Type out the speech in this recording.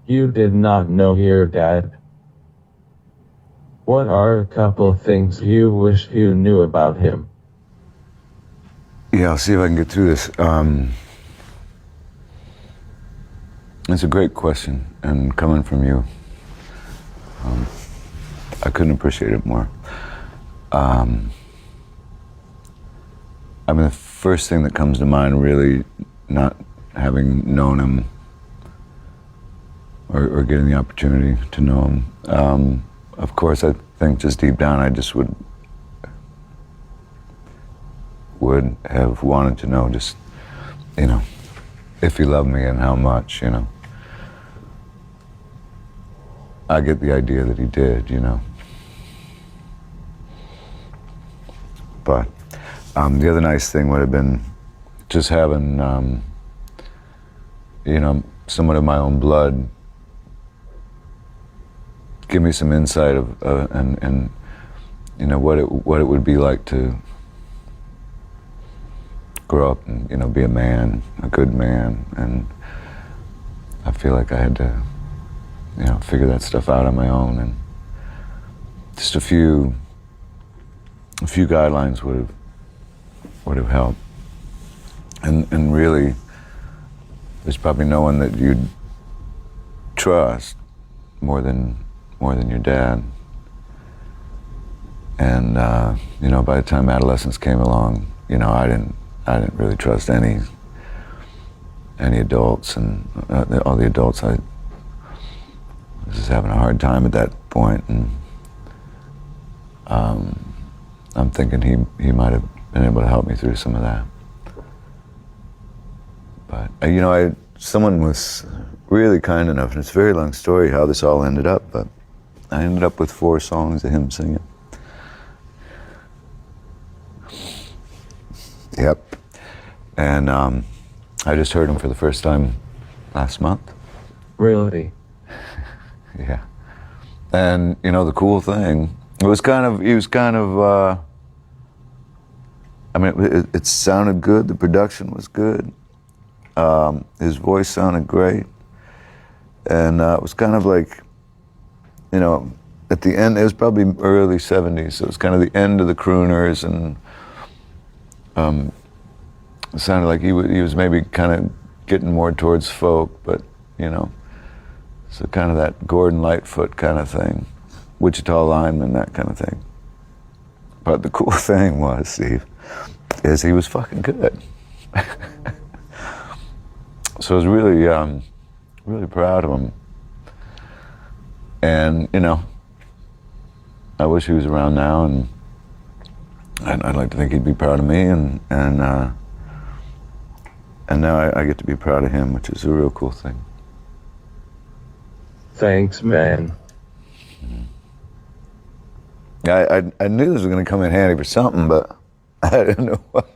You did not know your dad. What are a couple things you wish you knew about him? Yeah, I'll see if I can get through this. It's a great question, and coming from you, I couldn't appreciate it more. I mean, the first thing that comes to mind, really, not having known him or getting the opportunity to know him, of course, I think just deep down, I just would have wanted to know just, you know, if he loved me and how much, you know. I get the idea that he did, you know. But the other nice thing would have been just having, you know, someone of my own blood give me some insight of and you know what it would be like to grow up and, you know, be a man, a good man, and I feel like I had to, you know, figure that stuff out on my own, and just a few guidelines would have helped, and really, there's probably no one that you'd trust more than your dad, and you know, by the time adolescence came along, you know, I didn't really trust any adults, and all the adults I was just having a hard time at that point, and I'm thinking he might have been able to help me through some of that. But you know, someone was really kind enough, and it's a very long story how this all ended up, but I ended up with 4 songs of him singing. Yep. And I just heard him for the first time last month. Really? Yeah. And, you know, the cool thing, he was kind of, I mean, it sounded good, the production was good, his voice sounded great, and it was kind of like, you know, at the end, it was probably early 70s, so it was kind of the end of the crooners, and it sounded like he was maybe kind of getting more towards folk, but, you know, so kind of that Gordon Lightfoot kind of thing, Wichita Lineman, that kind of thing. But the cool thing was, Steve, is he was fucking good. So I was really, really proud of him. And, you know, I wish he was around now, and I'd like to think he'd be proud of me, and now I get to be proud of him, which is a real cool thing. Thanks, man. I knew this was going to come in handy for something, but I didn't know what.